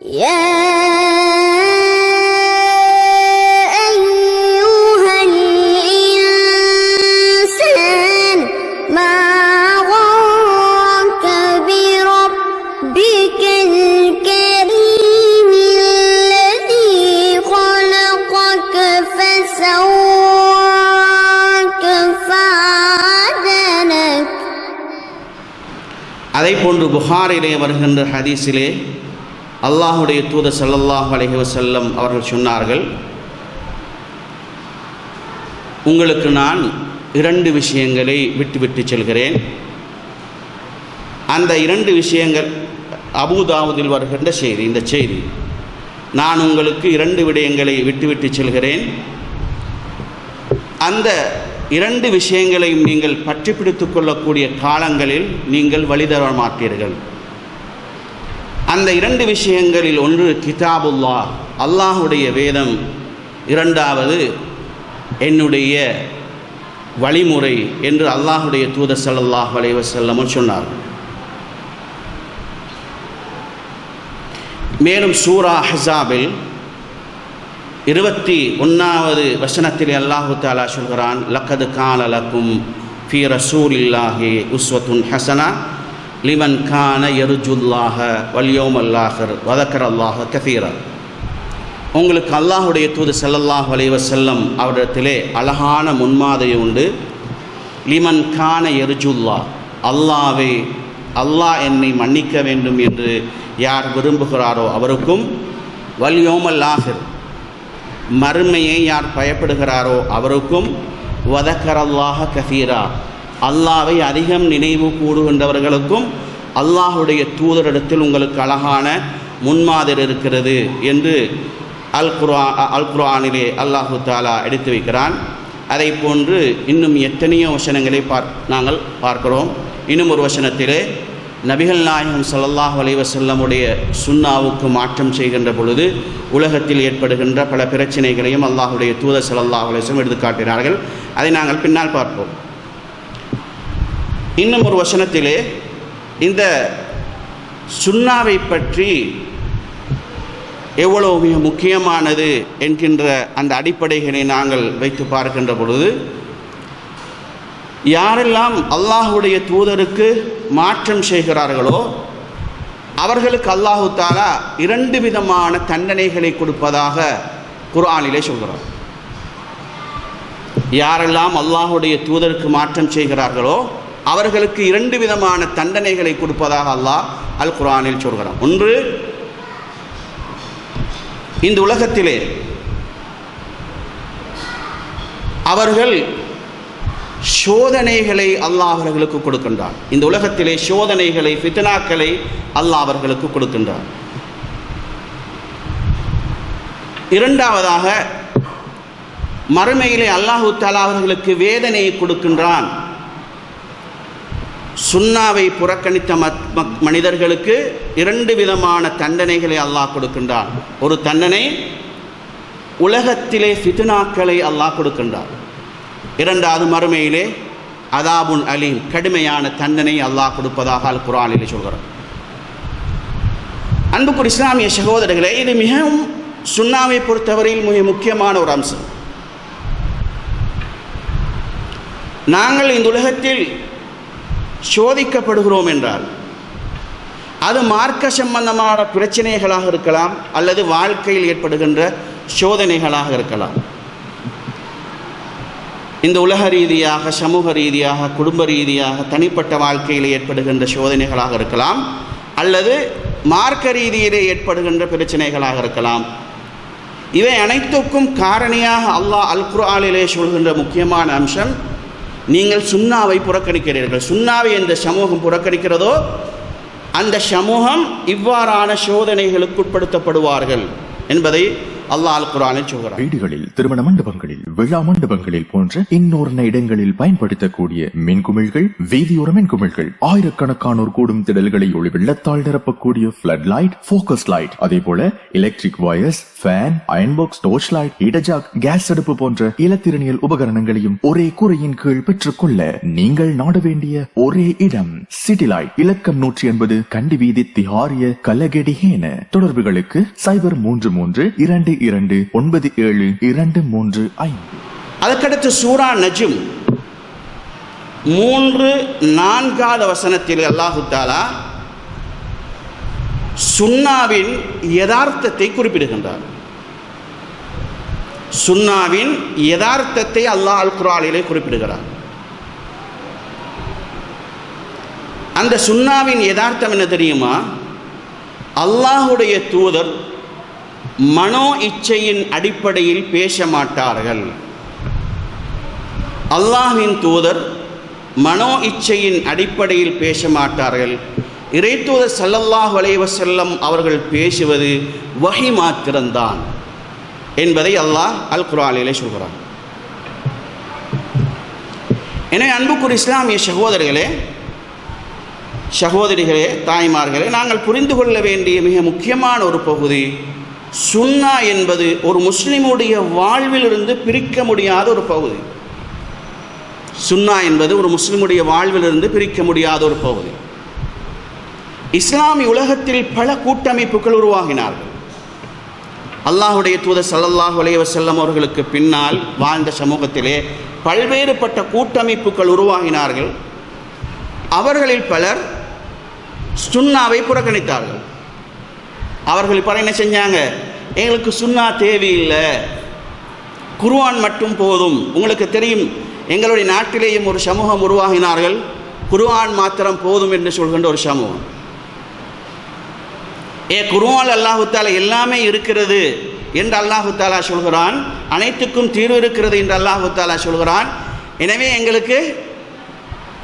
يا أيها الإنسان ما غرك بربك الكريم الذي خلقك فسواك فعدلك. அதைப்போன்று புகாரிலே வருகின்ற ஹதீஸிலே அல்லாஹுடைய தூதர் ஸல்லல்லாஹு அலைஹி வஸல்லம் அவர்கள் சொன்னார்கள், உங்களுக்கு நான் 2 விஷயங்களை விட்டுவிட்டு செல்கிறேன். அந்த 2 விஷயங்கள் அபூதாவுதில் வருகின்ற செய்தி. இந்த செய்தி, நான் உங்களுக்கு 2 விடயங்களை விட்டுவிட்டு செல்கிறேன். அந்த 2 விஷயங்களையும் நீங்கள் பற்றி பிடித்து கொள்ளக்கூடிய காலங்களில் நீங்கள் வழிதர மாட்டீர்கள். அந்த 2 விஷயங்களில் ஒன்று கிதாபுல்லாஹ், அல்லாஹுடைய வேதம். 2வது என்னுடைய வழிமுறை என்று அல்லாஹுடைய தூதர் ஸல்லல்லாஹு அலைஹி வஸல்லம் சொன்னார்கள். மேலும் சூரா அஹ்ஸாபில் 21வது வசனத்தில் அல்லாஹு தஆலா சொல்கிறான், லக்கத் கான லக்கும் ஃபீ ரசூலில்லாஹி உஸ்வத்துன் ஹஸனா லிமன் கான யர்ஜுல்லாஹ வல் யௌமல் ஆஹிர் வ ذكرல்லாஹ கஸீரா. உங்களுக்கு அல்லாஹுடைய தூதர் ஸல்லல்லாஹு அலைஹி வஸல்லம் அவரிடத்திலே அழகான முன்மாதிரி உண்டு. லிமன் கான யர்ஜுல்லாஹ், அல்லாஹ் என்னை மன்னிக்க வேண்டும் என்று யார் விரும்புகிறாரோ அவருக்கும், வல் யௌமல் ஆஹிர், மறுமையை யார் பயப்படுகிறாரோ அவருக்கும், வ ذكرல்லாஹ கஸீரா, அல்லாஹ்வை அதிகம் நினைவு கூறுகின்றவர்களுக்கும் அல்லாஹுடைய தூதரிடத்தில் உங்களுக்கு அழகான முன்மாதிரி இருக்கிறது என்று அல் குர்ஆனிலே அல்லாஹு தஆலா எடுத்து வைக்கிறான். அதை போன்று இன்னும் எத்தனையோ வசனங்களை நாங்கள் பார்க்கிறோம். இன்னும் ஒரு வசனத்திலே நபிகள் நாயகம் ஸல்லல்லாஹு அலைஹி வஸல்லமுடைய சுன்னாவுக்கு மாற்றம் செய்கின்ற பொழுது உலகத்தில் ஏற்படுகின்ற பல பிரச்சனைகளையும் அல்லாஹுடைய தூதர் ஸல்லல்லாஹு அலைஹி வஸல்லம் எடுத்து காட்டினார்கள். அதை நாங்கள் பின்னால் பார்ப்போம். இன்னும் ஒரு வசனத்திலே இந்த சுன்னாவை பற்றி எவ்வளவு மிக முக்கியமானது என்கின்ற அந்த அடிப்படைகளை நாங்கள் வைத்து பார்க்கின்ற பொழுது, யாரெல்லாம் அல்லாஹுடைய தூதருக்கு மாற்றம் செய்கிறார்களோ அவர்களுக்கு அல்லாஹு தஆலா 2 விதமான தண்டனைகளை கொடுப்பதாக குர்ஆனிலே சொல்கிறார். யாரெல்லாம் அல்லாஹுடைய தூதருக்கு மாற்றம் செய்கிறார்களோ அவர்களுக்கு 2 விதமான தண்டனைகளை கொடுப்பதாக அல்லாஹ் அல் குர்ஆனில் சொல்கிறான். ஒன்று, இந்த உலகத்திலே அவர்கள் சோதனைகளை அல்லாஹ் அவர்களுக்கு கொடுக்கின்றான். இந்த உலகத்திலே சோதனைகளை, ஃபித்னாக்களை அல்லாஹ் அவர்களுக்கு கொடுக்கின்றான். 2வதாக, மறுமையிலே அல்லாஹு தஆலா அவர்களுக்கு வேதனையை கொடுக்கின்றான். சுன்னாவை புறக்கணித்த மனிதர்களுக்கு 2 விதமான தண்டனைகளை அல்லாஹ் கொடுக்கின்றான். ஒரு தண்டனை, உலகத்திலே ஃபித்னாக்களை அல்லாஹ் கொடுக்கின்றான். 2வது, மறுமையிலே அதாபுன் அலீம், கடுமையான தண்டனை அல்லாஹ் கொடுப்பதாக அல் குர்ஆனிலே சொல்கிறார். அன்புக்குரிய இஸ்லாமிய சகோதரர்களே, இது மிகவும் சுன்னாவை பொறுத்தவரையில் மிக முக்கியமான ஒரு அம்சம். நாங்கள் இந்த உலகத்தில் சோதிக்கப்படுகிறோம் என்றால் அது மார்க்க சம்பந்தமான பிரச்சனைகளாக இருக்கலாம், அல்லது வாழ்க்கையில் ஏற்படுகின்ற சோதனைகளாக இருக்கலாம். இந்த உலக ரீதியாக, சமூக ரீதியாக, குடும்ப ரீதியாக, தனிப்பட்ட வாழ்க்கையில் ஏற்படுகின்ற சோதனைகளாக இருக்கலாம், அல்லது மார்க்க ரீதியிலே ஏற்படுகின்ற பிரச்சனைகளாக இருக்கலாம். இவை அனைத்துக்கும் காரணியாக அல்லாஹ் அல் குர்ஆனிலே சொல்கின்ற முக்கியமான அம்சம், நீங்கள் சுன்னாவை புறக்கணிக்கிறீர்கள். சுன்னாவை எந்த சமூகம் புறக்கணிக்கிறதோ அந்த சமூகம் இவ்வாறான சோதனைகளுக்கு உட்படுத்தப்படுவார்கள் என்பதை அல்லாஹ் அல் குர்ஆனில் சொல்கிறார். வீடுகளில், திருமண மண்டபங்களில், விழா மண்டபங்களில் போன்ற இன்னொரு இடங்களில் பயன்படுத்தக்கூடிய மின்குமிழ்கள், வீதியோர மின்குமிழ்கள், ஆயிரக்கணக்கானோர் கூடும் திடல்களை ஒளி வெள்ளத்தால் நிரப்பக்கூடிய ஃபிளட் லைட், ஃபோக்கஸ் லைட், அதே போல electric wires, fan, iron box, torch light, heater, gas அடுப்பு போன்ற இலத்திரனியல் உபகரணங்களையும் ஒரே கூரையின் கீழ் பெற்றுக்கொள்ள நீங்கள் நாட வேண்டிய ஒரே இடம் சிட்டி லைட். இலக்கம் 180 கண்டி வீதி, திஹாரிய, கலகெடிஹேன. தொடர்புகளுக்கு 0332297235. அதற்கடுத்து சூரா நஜ்ம் 3-4 வசனத்தில் அல்லாஹு தஆலா சுன்னாவின் யதார்த்தத்தை குறிப்பிடுகின்றார். சுன்னாவின் யதார்த்தத்தை அல்லாஹ் அல் குர்ஆனிலே குறிப்பிடுகிறார். அந்த சுன்னாவின் யதார்த்தம் என்ன தெரியுமா? அல்லாஹுடைய தூதர் மனோ இச்சையின் அடிப்படையில் பேச மாட்டார்கள். அல்லாஹ்வின் தூதர் மனோ இச்சையின் அடிப்படையில் பேச மாட்டார்கள். இறைத்தூதர் ஸல்லல்லாஹு அலைஹி வஸல்லம் அவர்கள் பேசுவது வஹி மாத்திரம்தான் என்பதை அல்லாஹ் அல் குர்ஆனிலே சொல்கிறார். எனவே அன்புக்குரிய இஸ்லாமிய சகோதரர்களே, சகோதரிகளே, தாய்மார்களே, நாங்கள் புரிந்து கொள்ள வேண்டிய மிக முக்கியமான ஒரு பகுதி, சுன்னா என்பது ஒரு முஸ்லிமுடைய வாழ்விலிருந்து பிரிக்க முடியாத ஒரு பகுதி. சுன்னா என்பது ஒரு முஸ்லிமுடைய வாழ்விலிருந்து பிரிக்க முடியாத ஒரு பகுதி. இஸ்லாமிய உலகத்தில் பல கூட்டமைப்புகள் உருவாகினார்கள். அல்லாஹுடைய தூதர் ஸல்லல்லாஹு அலைஹி வஸல்லம் அவர்களுக்கு பின்னால் வாழ்ந்த சமூகத்திலே பல்வேறுபட்ட கூட்டமைப்புகள் உருவாகினார்கள். அவர்களில் பலர் சுன்னாவை புறக்கணித்தார்கள். அவர்கள் பல என்ன செஞ்சாங்க? எங்களுக்கு சுன்னா தேவையில்லை, குர்ஆன் மட்டும் போதும். உங்களுக்கு தெரியும், எங்களுடைய நாட்டிலேயும் ஒரு சமூகம் உருவாகினார்கள், குர்ஆன் மாத்திரம் போதும் என்று சொல்கின்ற ஒரு சமூகம். குர்ஆன் அல்லாஹு தஆலா எல்லாமே இருக்கிறது என்று அல்லாஹு தஆலா சொல்கிறான், அனைத்துக்கும் தீர்வு இருக்கிறது என்று அல்லாஹு தஆலா சொல்கிறான். எனவே எங்களுக்கு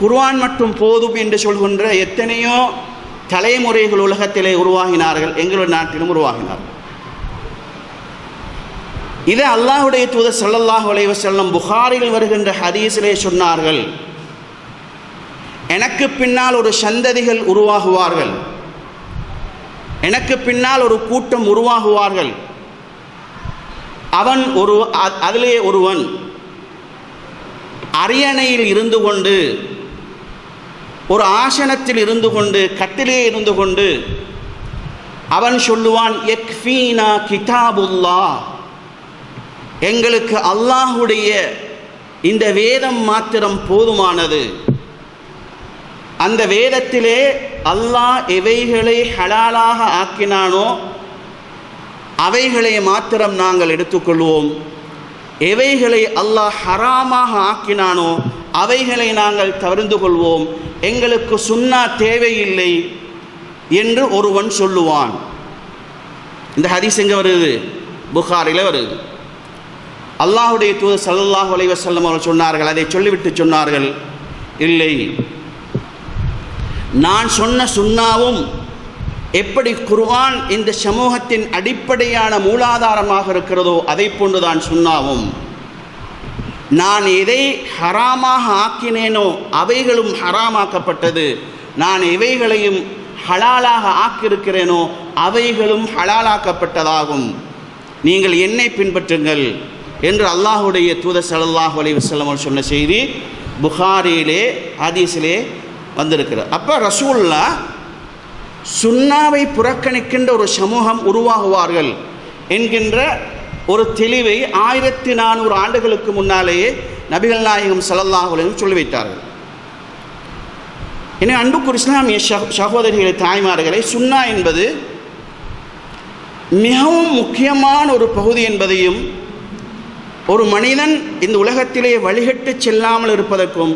குர்ஆன் மட்டும் போதும் என்று சொல்கின்ற எத்தனையோ தலைமுறைகள் உலகத்திலே உருவாகினார்கள், எங்களுடைய நாட்டிலும் உருவாகினார்கள். இதை அல்லாஹுடைய தூதர் ஸல்லல்லாஹு அலைஹி வஸல்லம் புகாரியில் வருகின்ற ஹதீஸிலே சொன்னார்கள், எனக்கு பின்னால் ஒரு சந்ததிகள் உருவாகுவார்கள், எனக்கு பின்னால் ஒரு கூட்டம் உருவாகுவார்கள். அதிலே ஒருவன் அரியணையில் இருந்து கொண்டு, ஒரு ஆசனத்தில் இருந்து கொண்டு, கட்டிலே இருந்து கொண்டு அவன் சொல்லுவான், யக்ஃபீனா கிதாபுல்லாஹ், எங்களுக்கு அல்லாஹுடைய இந்த வேதம் மாத்திரம் போதுமானது. அந்த வேதத்திலே அல்லாஹ் எவைகளை ஹலாலாக ஆக்கினானோ அவைகளை மாத்திரம் நாங்கள் எடுத்துக்கொள்வோம், எவைகளை அல்லாஹ் ஹராமாக ஆக்கினானோ அவைகளை நாங்கள் தவிர்த்து கொள்வோம், எங்களுக்கு சுன்னா தேவையில்லை என்று ஒருவன் சொல்லுவான். இந்த ஹதீஸ் எங்கே வருது? புகாரில் வருது. அல்லாஹுடைய தூதர் ஸல்லல்லாஹு அலைஹி வஸல்லம் அவர்கள் சொன்னார்கள், அதை சொல்லிவிட்டு சொன்னார்கள், இல்லை, நான் சொன்ன சுன்னாவும் எப்படி குர்ஆன் இந்த சமூகத்தின் அடிப்படையான மூலாதாரமாக இருக்கிறதோ அதை போன்றுதான் சுன்னாவும். நான் எதை ஹராமாக ஆக்கினேனோ அவைகளும் ஹராமாக்கப்பட்டது, நான் எவைகளையும் ஹலாலாக ஆக்கியிருக்கிறேனோ அவைகளும் ஹலாலாக்கப்பட்டதாகும், நீங்கள் என்னை பின்பற்றுங்கள் என்று அல்லாஹுடைய தூதர் ஸல்லல்லாஹு அலைஹி வஸல்லம் அவர்கள் சொன்ன செய்தி புகாரியிலே ஹதீஸிலே வந்திருக்கிறது. அப்போ ரசூலுல்லாஹ் சுன்னாவை புறக்கணிக்கின்ற ஒரு சமூகம் உருவாகுவார்கள் என்கின்ற ஒரு தெளிவை 1400 ஆண்டுகளுக்கு முன்னாலேயே நபிகள் நாயகம் ஸல்லல்லாஹு அலைஹி வஸல்லம் சொல்லி வைத்தார்கள். எனவே அன்புக்குரிய இஸ்லாமிய சகோதரிகளை, தாய்மார்களை, சுன்னா என்பது மிகவும் முக்கியமான ஒரு பகுதி என்பதையும், ஒரு மனிதன் இந்த உலகத்திலே வழிகட்டு செல்லாமல் இருப்பதற்கும்,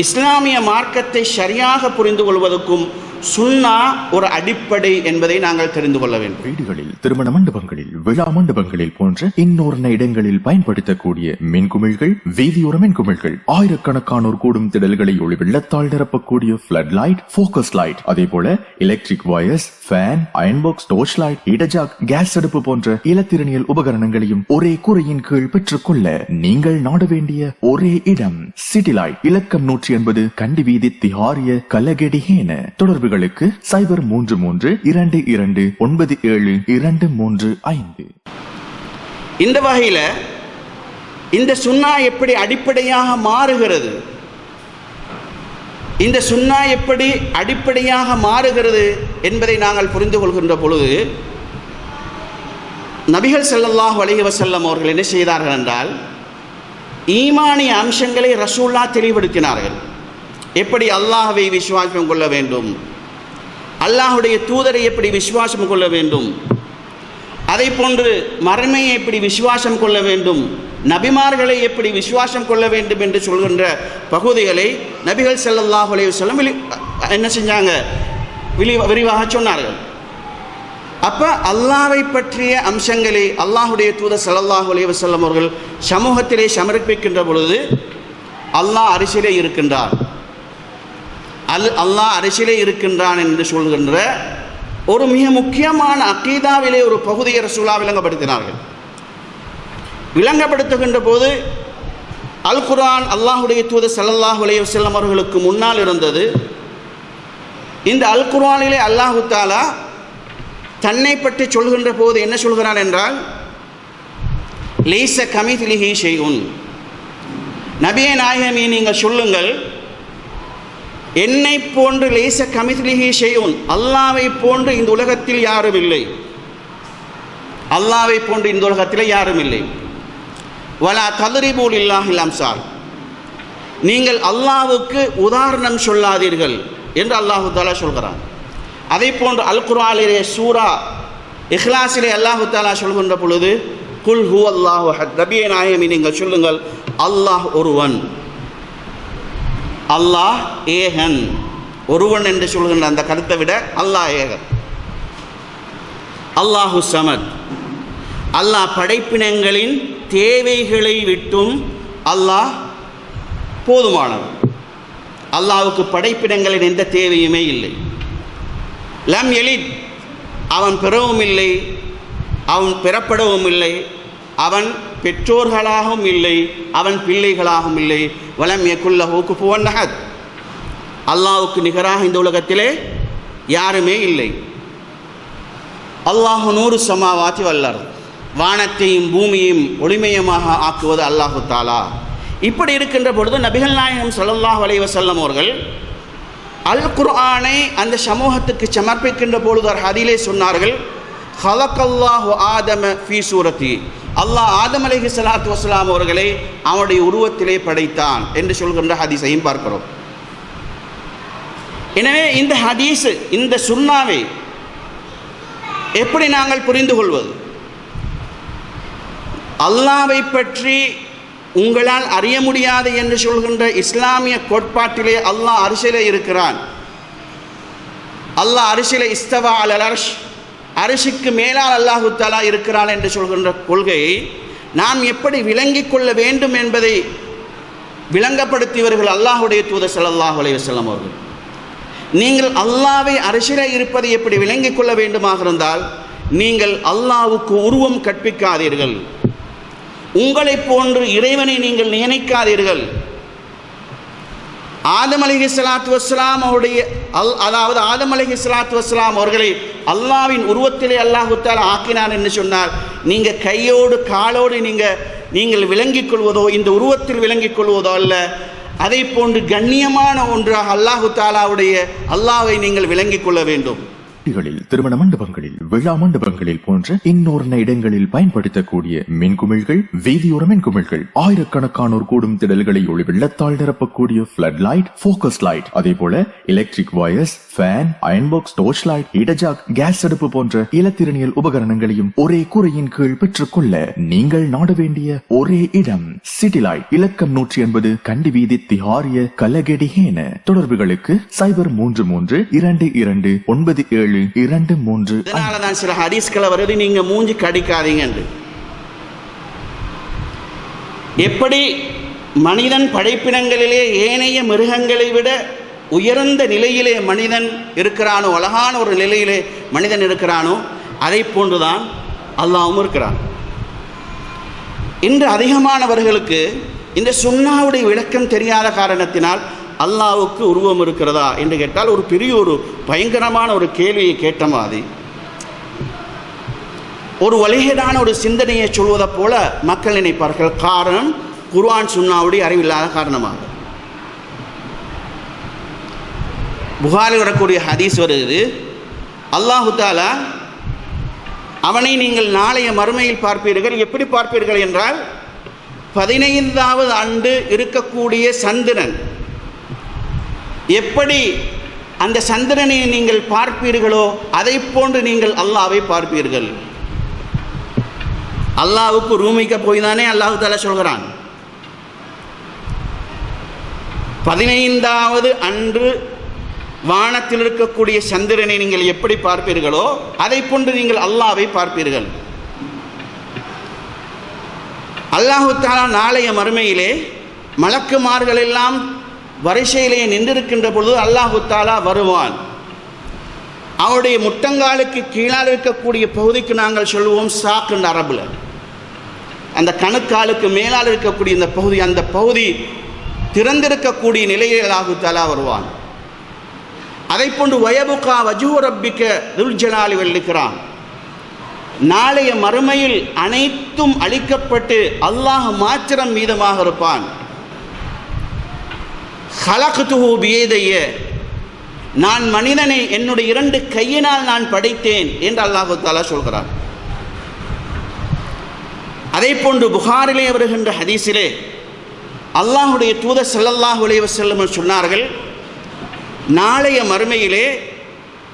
இஸ்லாமிய மார்க்கத்தை சரியாக புரிந்து கொள்வதற்கும் சுன்னா ஒரு அடிப்படை என்பதை நாங்கள் தெரிந்து கொள்ள வேண்டும். வீடுகளில், திருமண மண்டபங்களில், விழா மண்டபங்களில் போன்ற இன்னொரு இடங்களில் பயன்படுத்தக்கூடிய மின்குமிழ்கள், வீதியோர மின்குமிழ்கள், ஆயிரக்கணக்கானோர் கூடும் திடல்களை ஒளி வெள்ளத்தால் நிரப்பக்கூடிய ஃபிளட் லைட், போக்கஸ் லைட், அதே போல electric wires, fan, iron box, torch light, இடஜாக், கேஸ் அடுப்பு போன்ற இலத்திரனியல் உபகரணங்களையும் ஒரே கூரையின் கீழ் பெற்றுக்கொள்ள நீங்கள் நாட வேண்டிய ஒரே இடம் சிட்டி லைட். இலக்கம் 180 கண்டி வீதி, திஹாரிய, கலகெடிஹேன. தொடர்புகளுக்கு 0332297235. இந்த வகையில இந்த சுன்னா எப்படி அடிப்படையாக மாறுகிறது, இந்த சுன்னா எப்படி அடிப்படையாக மாறுகிறது என்பதை நாங்கள் புரிந்து கொள்கின்ற பொழுது, நபிகள் ஸல்லல்லாஹு அலைஹி வஸல்லம் அவர்கள் என்ன செய்தார்கள் என்றால், ஈமானிய அம்சங்களை ரசூலுல்லாஹ் தெளிவுபடுத்தினார்கள். எப்படி அல்லாஹ்வை விசுவாசம் கொள்ள வேண்டும், அல்லாஹ்வுடைய தூதரை எப்படி விசுவாசம் கொள்ள வேண்டும், அதை போன்று மறுமையை எப்படி விசுவாசம் கொள்ள வேண்டும், நபிமார்களை எப்படி விசுவாசம் கொள்ள வேண்டும் என்று சொல்கின்ற பகுதிகளை நபிகள் ஸல்லல்லாஹு அலைஹி வஸல்லம் என்ன செஞ்சாங்க, விரிவாக சொன்னார்கள். அப்ப அல்லாஹ்வை பற்றிய அம்சங்களை அல்லாஹ்வுடைய தூதர் ஸல்லல்லாஹு அலைஹி வஸல்லம் அவர்கள் சமூகத்திலே சமர்ப்பிக்கின்ற பொழுது, அல்லாஹ் அரிசிலே இருக்கின்றார், அல்லாஹ் அரிசிலே இருக்கின்றான் என்று சொல்கின்ற ஒரு மிக முக்கியமான அகீதாவிலே ஒரு பகுதியை ரசூலுல்லாஹ் விளங்கப்படுத்தினார்கள். விளங்கப்படுத்துகின்ற போது அல் குர்ஆன் அல்லாஹ்வுடைய தூதர் ஸல்லல்லாஹு அலைஹி வஸல்லம் அவர்களுக்கு முன்னால் இருந்தது. இந்த அல் குர்ஆனிலே அல்லாஹ் தஆலா தன்னை பற்றி சொல்கின்ற போது என்ன சொல்கிறான் என்றால், லைஸ கமித்லிஹி ஷைஉன். நபியே நாயகமே, நீங்கள் சொல்லுங்கள், என்னை போன்று லைஸ கமித்லிஹி ஷைஉன், அல்லாஹ்வை போன்று இந்த உலகத்தில் யாரும் இல்லை, அல்லாஹ்வை போன்று இந்த உலகத்தில் யாரும் இல்லை. வலா தத்ரிபூ லில்லாஹில் அம்சால், நீங்கள் அல்லாஹ்வுக்கு உதாரணம் சொல்லாதீர்கள் என்று அல்லாஹ் தஆலா சொல்கிறான். அதே போன்று அல் குர்ஆனிலே சூரா இஹ்லாஸிலே அல்லாஹ் தஆலா சொல்கின்ற பொழுது, குல் ஹுவல்லாஹு அஹத், நபியே நாயகமே நீங்கள் சொல்லுங்கள், அல்லாஹ் ஒருவன், அல்லாஹ் ஏகன். ஒருவன் என்று சொல்கின்ற அந்த கருத்தை விட அல்லாஹ் ஏகன். அல்லாஹு சமத், அல்லாஹ் படைப்பினங்களின் தேவைகளை விட்டும் அல்லாஹ் போதுமானவன். அல்லாஹ்வுக்கு படைப்பினங்களின் எந்த தேவையுமே இல்லை. லம் யலித், அவன் பெறவும் இல்லை, அவன் பெறப்படவும் இல்லை, அவன் பெற்றோர்களாகவும் இல்லை, அவன் பிள்ளைகளாகவும் இல்லை. வலம் யகுல் லஹு குஃபுவன் அஹத், அல்லாஹ்வுக்கு நிகராக இந்த உலகத்திலே யாருமே இல்லை. அல்லாஹு நூறு சமாவாத்தி வல்லர், வானத்தையும் பூமியையும் ஒளிமயமாக ஆக்குவது அல்லாஹு தாலா. இப்படி இருக்கின்ற பொழுது நபிகள் நாயகம் ஸல்லல்லாஹு அலைஹி வஸல்லம் அவர்கள் அல் குர்ஆனை அந்த சமூகத்துக்கு சமர்ப்பிக்கின்ற பொழுது ஹதீஸிலே சொன்னார்கள், ஹலக்கல்லாஹு ஆதம ஃபீ சூரத்தி, அல்லாஹ் ஆதம் அலைஹிஸ்ஸலாத்து வஸ்ஸலாம் அவர்களை அவனுடைய உருவத்திலே படைத்தான் என்று சொல்கின்ற ஹதீஸையும் பார்க்கிறோம். எனவே இந்த ஹதீஸ், இந்த சுன்னாவை எப்படி நாங்கள் புரிந்து கொள்வது? அல்லாஹ்வை பற்றி உங்களால் அறிய முடியாது என்று சொல்கின்ற இஸ்லாமிய கோட்பாட்டிலே அல்லாஹ் அரிசிலே இருக்கிறான், அல்லாஹ் அரிசிலே இஸ்தவா அலல் அர்ஷ், அரிசிக்கு மேலால் அல்லாஹு தஆலா இருக்கிறான் என்று சொல்கின்ற கொள்கையை நாம் எப்படி விளங்கிக் கொள்ள வேண்டும் என்பதை விளங்கப்படுத்தியவர்கள் அல்லாஹ்வுடைய தூதர் ஸல்லல்லாஹு அலைஹி வஸல்லம் அவர்கள். நீங்கள் அல்லாஹ்வை அரிசிலே இருப்பதை எப்படி விளங்கிக் கொள்ள வேண்டுமாக இருந்தால், நீங்கள் அல்லாஹ்வுக்கு உருவம் கற்பிக்காதீர்கள், உங்களை போன்று இறைவனை நீங்கள் நினைக்காதீர்கள். ஆதம் அலைஹிஸ்ஸலாத்து வஸ்ஸலாம் அவருடைய அதாவது ஆதம் அலைஹிஸ்ஸலாத்து வஸ்ஸலாம் அவர்களை அல்லாஹ்வின் உருவத்திலே அல்லாஹு தஆலா ஆக்கினான் என்று சொன்னார். நீங்கள் கையோடு காலோடு நீங்கள் விளங்கிக் கொள்வதோ, இந்த உருவத்தில் விளங்கிக் கொள்வதோ அல்ல, அதை போன்று கண்ணியமான ஒன்றாக அல்லாஹு தஆலாவுடைய அல்லாஹ்வை நீங்கள் விளங்கிக் கொள்ள வேண்டும். திருமண மண்டபங்களில், விழா மண்டபங்களில் மண்டபங்களில் போன்ற இன்னொரு இடங்களில் பயன்படுத்தக்கூடிய மின்குமிழ்கள், வீதியோர மின்குமிழ்கள், ஆயிரக்கணக்கானோர் கூடும் திடல்களை ஒளி வெள்ளத்தால் நிரப்பக்கூடிய பிளட் லைட், போக்கஸ் லைட், அதே போல electric wires, fan, iron box, torch light, heater, gas அடுப்பு போன்ற இலத்திரனியல் உபகரணங்களையும் ஒரே கூரையின் கீழ் பெற்றுக்கொள்ள நீங்கள் நாட வேண்டிய ஒரே இடம் சிட்டி லைட். இலக்கம் 180 கண்டி வீதி, திஹாரிய, கலகெடிஹேன. தொடர்புகளுக்கு 0332297223. இதனாலதான் சில ஹதீஸ்களை வருது, நீங்க மூஞ்சி கடிக்காதீங்க. எப்படி மனிதன் படைப்பினங்களிலே ஏனைய மிருகங்களை விட உயர்ந்த நிலையிலே மனிதன் இருக்கிறானோ, அழகான ஒரு நிலையிலே மனிதன் இருக்கிறானோ, அதை போன்றுதான் அல்லாஹ்வும் இருக்கிறான். இன்று அதிகமானவர்களுக்கு இந்த சுன்னாவுடைய விளக்கம் தெரியாத காரணத்தினால் அல்லாஹ்வுக்கு உருவம் இருக்கிறதா என்று கேட்டால் ஒரு பெரிய ஒரு பயங்கரமான ஒரு கேள்வியை கேட்ட மாதிரி, ஒரு வழிகேடான ஒரு சிந்தனையை சொல்வதை போல மக்கள் நினைப்பார்கள். காரணம் குர்ஆன் சுன்னாவுடைய அறிவில்லாத காரணமாக. புகாரில் வரக்கூடிய ஹதீஸ் வருது, அல்லாஹு தஆலா அவனை நீங்கள் நாளைய மறுமையில் பார்ப்பீர்கள். எப்படி பார்ப்பீர்கள் என்றால், 15வது ஆண்டு இருக்கக்கூடிய சந்திரன் எப்படி அந்த சந்திரனை நீங்கள் பார்ப்பீர்களோ அதை போன்று நீங்கள் அல்லாஹ்வை பார்ப்பீர்கள். அல்லாஹ்வுக்கு ரூமிக்க போய் தானே அல்லாஹு தஆலா சொல்கிறான். 15வது அன்று வானத்தில் இருக்கக்கூடிய சந்திரனை நீங்கள் எப்படி பார்ப்பீர்களோ அதை போன்று நீங்கள் அல்லாஹ்வை பார்ப்பீர்கள். அல்லாஹு தஆலா நாளைய மறுமையிலே மலக்குமார்கள் எல்லாம் வரிசையிலே நின்றிருக்கின்ற பொழுது அல்லாஹு தஆலா வருவான். அவருடைய முட்டங்காலுக்கு கீழால் இருக்கக்கூடிய பகுதிக்கு நாங்கள் சொல்லுவோம் சாக் என்ற அரபில், அந்த கணுக்காலுக்கு மேலால் இருக்கக்கூடிய இந்த பகுதி, அந்த பகுதி திறந்திருக்கக்கூடிய நிலையில் அல்லாஹு தஆலா வருவான். அதை போன்று வயபுகா வஜ்ஹு ரப்பிக துல் ஜலாலி வல் இக்ராம், நாளைய மறுமையில் அனைத்தும் அழிக்கப்பட்டு அல்லாஹ் மாத்திரம் மீதமாக இருப்பான். ஹலக்துஹு பியதைய, நான் மனிதனை என்னுடைய 2 கையினால் நான் படைத்தேன் என்று அல்லாஹு தஆலா சொல்கிறார். அதே போன்று புகாரிலே வருகின்ற ஹதீஸிலே அல்லாஹுடைய தூதர் ஸல்லல்லாஹு அலைஹி வஸல்லம் சொன்னார்கள், நாளைய மறுமையிலே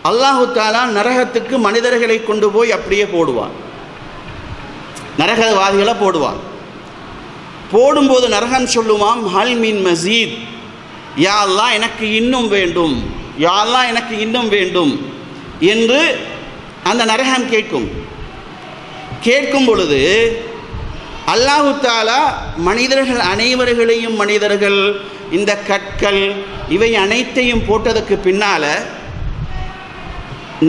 அல்லாஹு தஆலா நரகத்துக்கு மனிதர்களை கொண்டு போய் அப்படியே போடுவான். நரகவாதிகளை போடுவான். போடும்போது நரகம் சொல்லுவாம், ஹல் மின் மஸீத், யா அல்லாஹ் எனக்கு இன்னும் வேண்டும், யா அல்லாஹ் எனக்கு இன்னும் வேண்டும் என்று அந்த நரகம் கேட்கும். கேட்கும் பொழுது அல்லாஹு தஆலா மனிதர்கள் அனைவர்களையும், மனிதர்கள் இந்த கற்கள் இவை அனைத்தையும் போட்டதற்கு பின்னால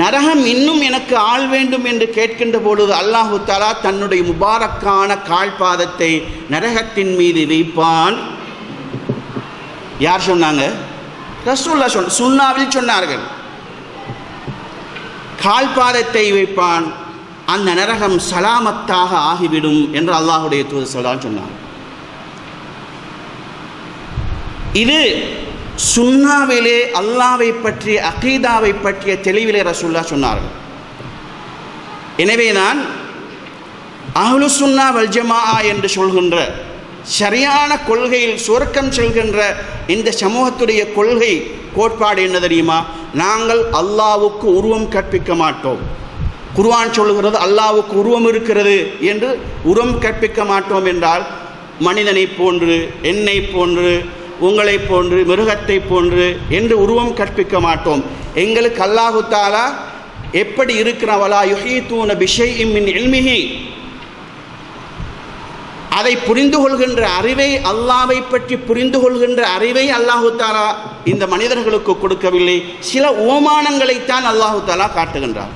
நரகம் இன்னும் எனக்கு ஆள் வேண்டும் என்று கேட்கின்ற பொழுது அல்லாஹு தஆலா தன்னுடைய முபாரக்கான கால்பாதத்தை நரகத்தின் மீது வைப்பான். யார் சொன்னாங்க? ரசூலுல்லாஹ் சுன்னாவில் சொன்னார்கள். கால்பாதத்தை வைப்பான், அந்த நரகம் சலாமத்தாக ஆகிவிடும் என்று அல்லாஹுடைய தூதர் ஸல்லல்லாஹு சொன்னார். இது சுன்னாவிலே அல்லாஹ்வை பற்றிய அகீதாவை பற்றிய தெளிவிலே ரசூலுல்லாஹ் சொன்னார்கள். எனவேதான் அஹ்லு சுன்னா வல் ஜமாஆ என்று சொல்கின்ற சரியான கொள்கையில் சுவர்க்கம் செல்கின்ற இந்த சமூகத்துடைய கொள்கை கோட்பாடு என்ன தெரியுமா? நாங்கள் அல்லாஹ்வுக்கு உருவம் கற்பிக்க மாட்டோம். குர்ஆன் சொல்லுகிறது அல்லாஹ்வுக்கு உருவம் இருக்கிறது என்று உருவம் கற்பிக்க மாட்டோம் என்றால், மனிதனை போன்று, என்னை போன்று, உங்களை போன்று, மிருகத்தை போன்று என்று உருவம் கற்பிக்க மாட்டோம். எங்களுக்கு அல்லாஹு தஆலா எப்படி இருக்கிறவளா யுஹீதூன பிஷைஇம் மின் இல்மிஹி, அதை புரிந்து கொள்கின்ற அறிவை, அல்லாஹ்வை பற்றி புரிந்து கொள்கின்ற அறிவை அல்லாஹு தஆலா இந்த மனிதர்களுக்கு கொடுக்கவில்லை. சில ஓமானங்களைத்தான் அல்லாஹு தஆலா காட்டுகின்றார்.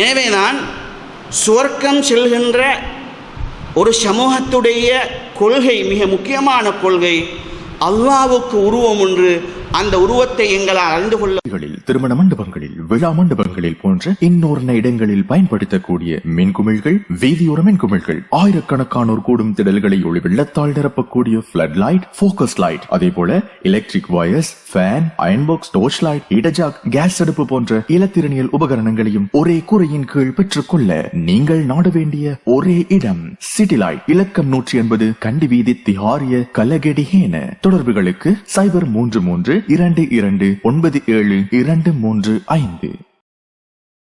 எனவே நான் சுவர்க்கம் செல்கின்ற ஒரு சமூகத்துடைய கொள்கை, மிக முக்கியமான கொள்கை, அல்லாஹ்வுக்கு உருவம் ஒன்று, அந்த உருவத்தை எங்களால் அறிந்து கொள்ள. திருமண மண்டபங்களில், விழா மண்டபங்கள் மண்டபங்களில் போன்ற இன்னொரு இடங்களில் பயன்படுத்தக்கூடிய மின்குமிழ்கள், வீதியோர மின்குமிழ்கள், ஆயிரக்கணக்கானோர் கூடும் திடல்களை ஒளி வெள்ளத்தால் நிரப்பக்கூடிய ஃபிளட் லைட், போக்கஸ் லைட், அதே போல electric wires, fan, iron box, torch light, இடஜாக், கேஸ் அடுப்பு போன்ற இலத்திரனியல் உபகரணங்களையும் ஒரே கூரையின் கீழ் பெற்றுக்கொள்ள நீங்கள் நாட வேண்டிய ஒரே இடம் சிட்டி லைட். இலக்கம் 180 கண்டி வீதி, திஹாரிய, கலகெடிஹேன. தொடர்புகளுக்கு 0332297235.